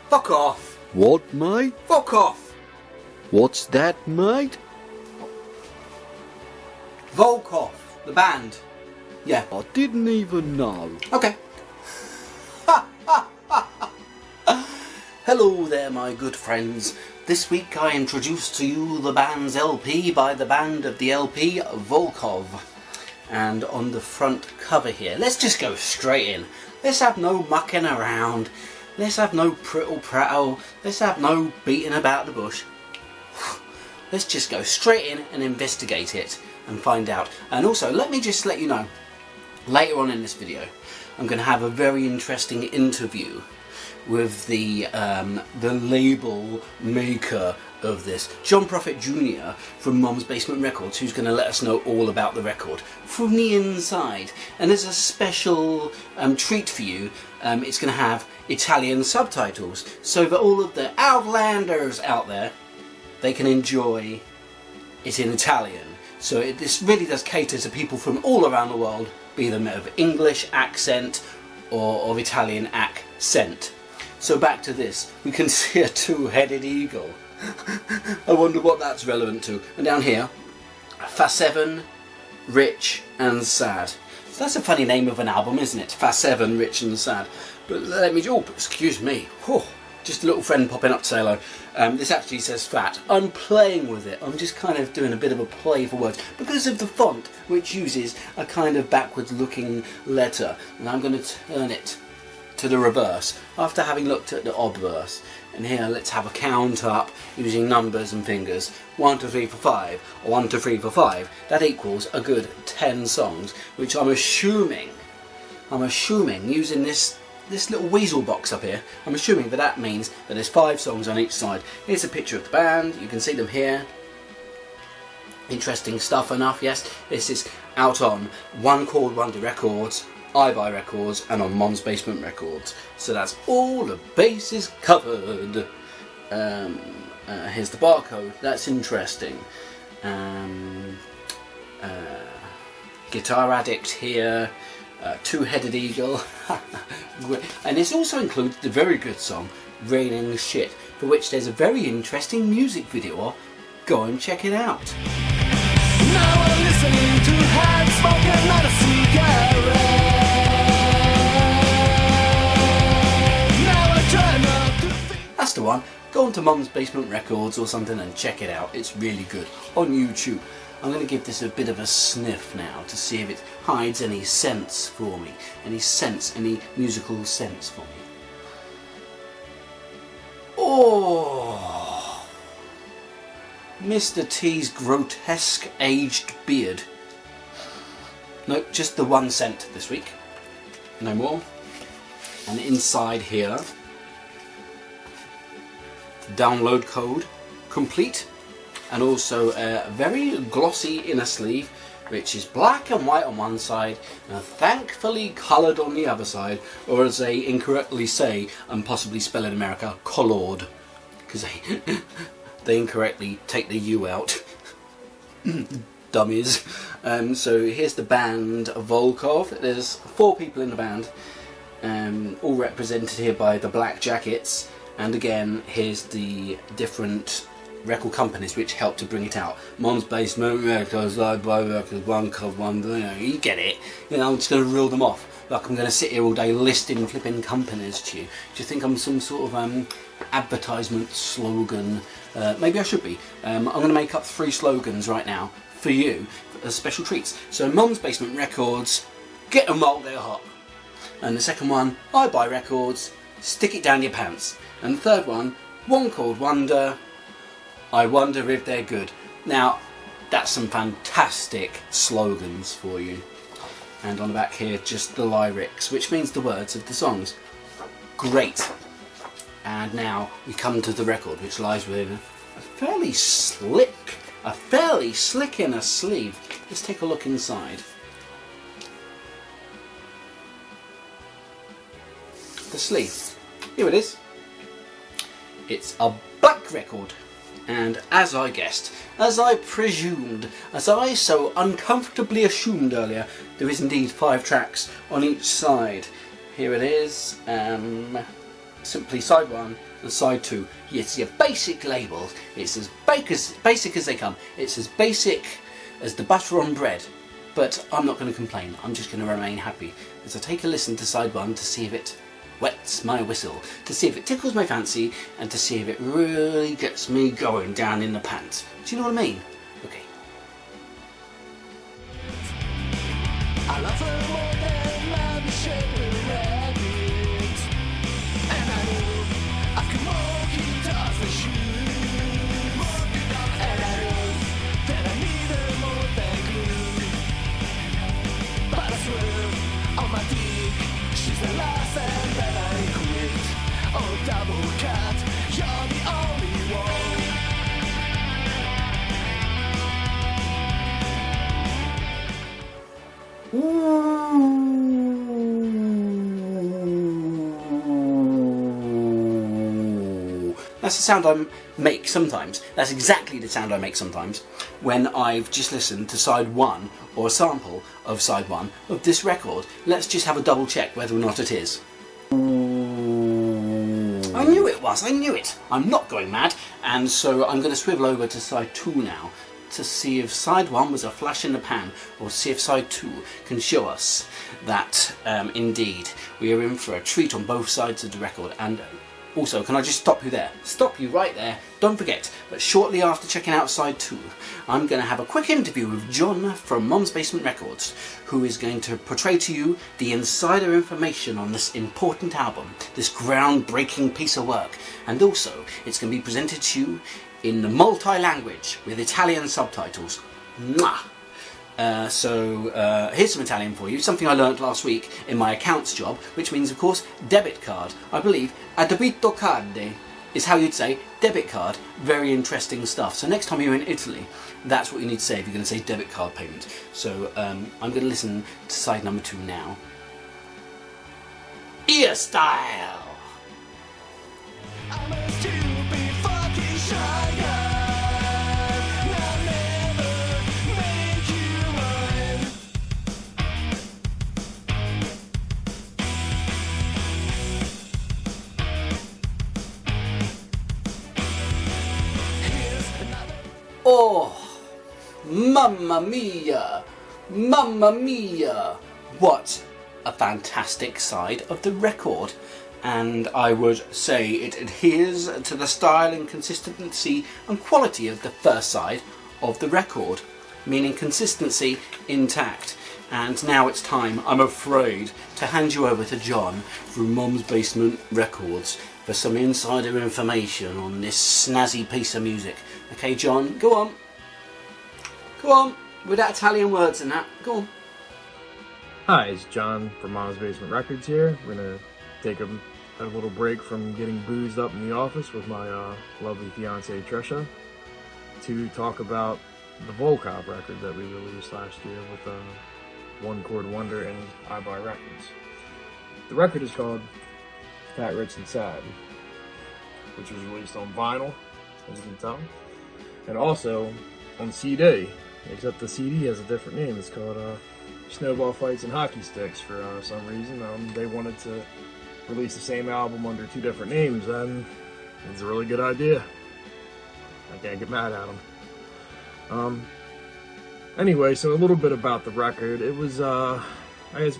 Fuck off! What, mate? Fuck off! What's that, mate? Volkov, the band. Yeah. I didn't even know. Okay. Hello there, my good friends. This week I introduce to you the band's LP by the band of the LP, Volkov. And on the front cover here, let's just go straight in. Let's have no mucking around. Let's have no prittle prattle. Let's have no beating about the bush. Let's just go straight in and investigate it and find out. And also, let me just let you know, later on in this video, I'm going to have a very interesting interview with the label maker of this, John Prophet Jr. from Mom's Basement Records, who's going to let us know all about the record from the inside. And as a special treat for you, it's going to have Italian subtitles, so that all of the outlanders out there, they can enjoy it in Italian. So this really does cater to people from all around the world, be them of English accent or of Italian accent. So back to this, we can see a two-headed eagle. I wonder what that's relevant to. And down here, Fa 7, Rich and Sad. So that's a funny name of an album, isn't it? Fa 7, Rich and Sad. But let me, oh, excuse me. Oh, just a little friend popping up to say hello. This actually says fat. I'm playing with it. I'm just kind of doing a bit of a play for words because of the font, which uses a kind of backwards looking letter. And I'm going to turn it to the reverse after having looked at the obverse. And here let's have a count up using numbers and fingers. 1, 2, 3, 4, 5, or 1, 2, 3, 4, 5. That equals a good 10 songs, which I'm assuming using this little weasel box up here, I'm assuming that means that there's 5 songs on each side. Here's a picture of the band, you can see them here. Interesting stuff enough, yes. This is out on One Chord Wonder Records, iBuy Records, and on Mom's Basement Records. So that's all the bases covered. Here's the barcode, that's interesting. Guitar Addict here. Two-headed eagle. And this also includes the very good song Raining Shit, for which there's a very interesting music video. Go and check it out. Now I'm listening to hand smoking not a cigarette. Now I try not to think. That's the one. Go on to Mom's Basement Records or something and check it out. It's really good on YouTube. I'm going to give this a bit of a sniff now to see if it hides any sense for me. Any musical sense for me. Oh! Mr. T's grotesque aged beard. Nope, just the 1 cent this week. No more. And inside here, download code complete. And also a very glossy inner sleeve, which is black and white on one side and thankfully coloured on the other side, or as they incorrectly say and possibly spell in America, coloured, because they incorrectly take the U out. Dummies. So here's the band Volkov. There's 4 people in the band, all represented here by the black jackets, and again here's the different record companies which help to bring it out. Mom's Basement Records, iBuy Records, One Chord Wonder, you get it. I'm just going to reel them off. Like I'm going to sit here all day listing flipping companies to you. Do you think I'm some sort of advertisement slogan? Maybe I should be. I'm going to make up 3 slogans right now for you as special treats. So Mom's Basement Records, get them while they're hot. And the second one, iBuy Records, stick it down your pants. And the third one, One Chord Wonder, I wonder if they're good. Now, that's some fantastic slogans for you. And on the back here, just the lyrics, which means the words of the songs. Great. And now we come to the record, which lies within a fairly slick inner sleeve. Let's take a look inside. The sleeve. Here it is. It's a black record. And as I guessed, as I presumed, as I so uncomfortably assumed earlier, there is indeed 5 tracks on each side. Here it is, simply side 1 and side 2. It's your basic labels. It's as basic as they come. It's as basic as the butter on bread. But I'm not going to complain. I'm just going to remain happy as I take a listen to side 1 to see if it wets my whistle, to see if it tickles my fancy, and to see if it really gets me going down in the pants. Do you know what I mean? Okay. I love her more than love is shaped with rabbit. And I know I can walk into us the shoes. And I know that I need her more than glue. But I swear on my dick, she's the last and then I quit. Oh, double cut, you're the only one. That's the sound I make sometimes. That's exactly the sound I make sometimes when I've just listened to side 1 or a sample of side 1 of this record. Let's just have a double check whether or not it is. I knew it was, I knew it. I'm not going mad, and so I'm going to swivel over to side 2 now to see if side 1 was a flash in the pan, or see if side 2 can show us that indeed we are in for a treat on both sides of the record. And also, can I just stop you there? Stop you right there. Don't forget, but shortly after checking out side 2, I'm going to have a quick interview with John from Mom's Basement Records, who is going to portray to you the insider information on this important album, this groundbreaking piece of work. And also, it's going to be presented to you in the multi-language with Italian subtitles. Mwah! So here's some Italian for you, something I learnt last week in my accounts job, which means, of course, debit card. I believe a debito card is how you'd say debit card. Very interesting stuff. So next time you're in Italy, that's what you need to say if you're going to say debit card payment. So I'm going to listen to side number 2 now. Ear style! I'm a stupid fucking shy guy. I'll never make you mine. Here's another. Oh, mamma mia! Mamma mia! What a fantastic side of the record. And I would say it adheres to the style and consistency and quality of the first side of the record, meaning consistency intact. And now it's time, I'm afraid, to hand you over to John from Mom's Basement Records for some insider information on this snazzy piece of music. Okay, John, go on. Go on, with that Italian words and that, go on. Hi, it's John from Mom's Basement Records here. We're going to take a little break from getting boozed up in the office with my lovely fiancée Trisha to talk about the Volkov record that we released last year with One Chord Wonder and I Buy Records. The record is called Fat, Rich, and Sad, which was released on vinyl, as you can tell, and also on CD, except the CD has a different name. It's called Snowball Fights and Hockey Sticks for some reason. They wanted to release the same album under 2 different names, and it's a really good idea. I can't get mad at them. Anyway, so a little bit about the record. It was, I guess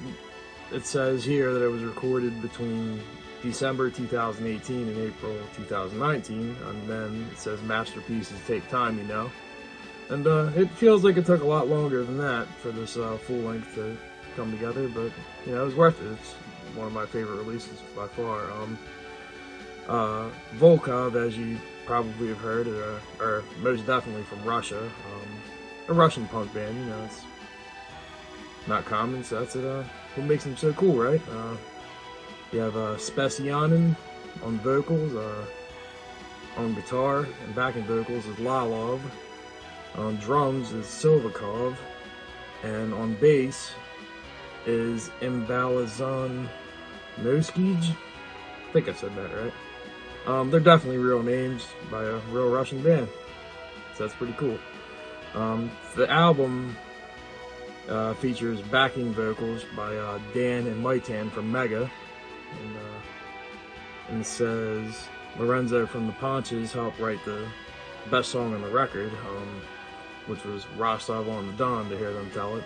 it says here that it was recorded between December 2018 and April 2019, and then it says masterpieces take time, you know. And it feels like it took a lot longer than that for this full length to come together, but you know, it was worth it. It's one of my favorite releases by far. Volkov, as you probably have heard, are most definitely from Russia. A Russian punk band, you know, it's not common, so that's what makes them so cool, right? You have Specianin on vocals, on guitar and backing vocals is Lalov, on drums is Silvikov, and on bass is Imbalazan Noskij. I think I said that right. They're definitely real names by a real Russian band, so that's pretty cool. The album features backing vocals by Dan and Maitan from Mega, and it says Lorenzo from the Ponches helped write the best song on the record, which was Rostov on the Don, to hear them tell it.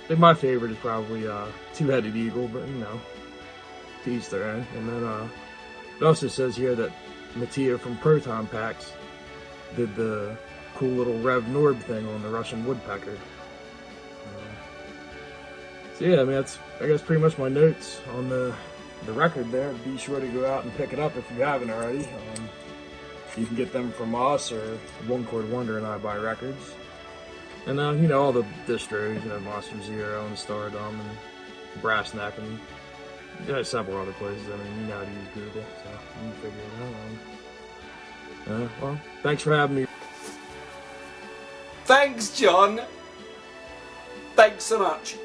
I think my favorite is probably Two-Headed Eagle, but you know, to each their own. And then it also says here that Mattia from Proton Packs did the cool little Rev Norb thing on the Russian Woodpecker. So yeah, I mean, that's, I guess, pretty much my notes on the record there. Be sure to go out and pick it up if you haven't already. You can get them from us or One Chord Wonder and I Buy Records. And you know, all the distros, you know, Monster Zero and Stardom and Brass Neck and several other places. I mean, you know how to use Google, so you can figure it out. Well, thanks for having me. Thanks, John. Thanks so much.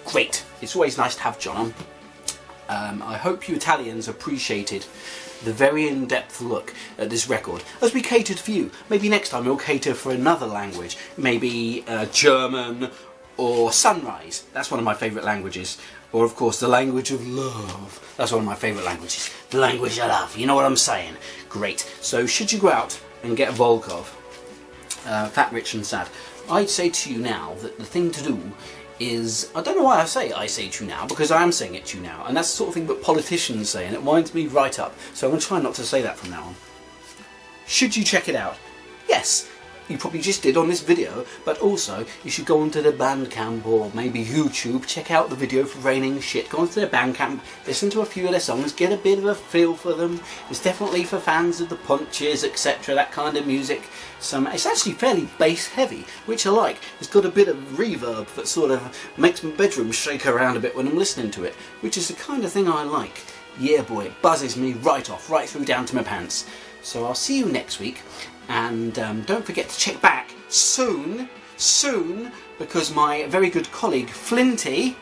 Great. It's always nice to have John on. I hope you Italians appreciated the very in-depth look at this record, as we catered for you. Maybe next time we'll cater for another language, maybe German or Sunrise. That's one of my favourite languages. Or of course the language of love. That's one of my favourite languages. The language of love, you know what I'm saying? Great. So should you go out and get a Volkov, Fat, Rich and Sad, I'd say to you now that the thing to do is, I don't know why I say to you now, because I am saying it to you now, and that's the sort of thing that politicians say, and it winds me right up, so I'm going to try not to say that from now on. Should you check it out? Yes, you probably just did on this video, but also you should go onto the Bandcamp or maybe YouTube, check out the video for Raining Shit, go onto their Bandcamp, listen to a few of their songs, get a bit of a feel for them. It's definitely for fans of the Punches, etc., that kind of music. It's actually fairly bass heavy, which I like. It's got a bit of reverb that sort of makes my bedroom shake around a bit when I'm listening to it, which is the kind of thing I like. Yeah boy, it buzzes me right off, right through down to my pants. So I'll see you next week, and don't forget to check back soon, because my very good colleague Flinty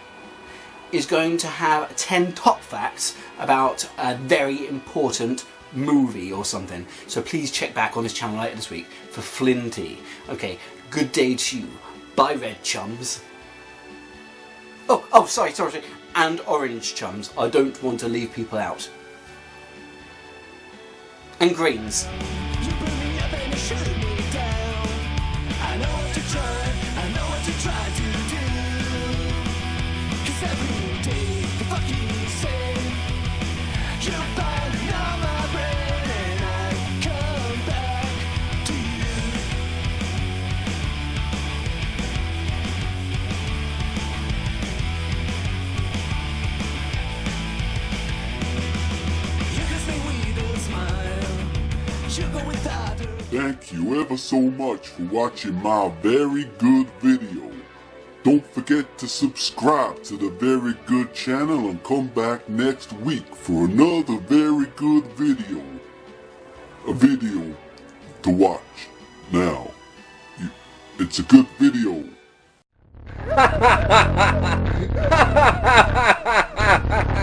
is going to have 10 top facts about a very important movie or something. So please check back on his channel later this week for Flinty. Okay, good day to you. Bye, red chums. Oh, sorry. And orange chums. I don't want to leave people out. And greens. You put me up and you shoot me down. I know what to try to do. 'Cause every day the fucking same. You're fighting on my brain and I come back to you. You can stay with a smile. You go without her. Thank you ever so much for watching my very good video. Don't forget to subscribe to the Very Good channel and come back next week for another very good video. A video to watch. Now, it's a good video.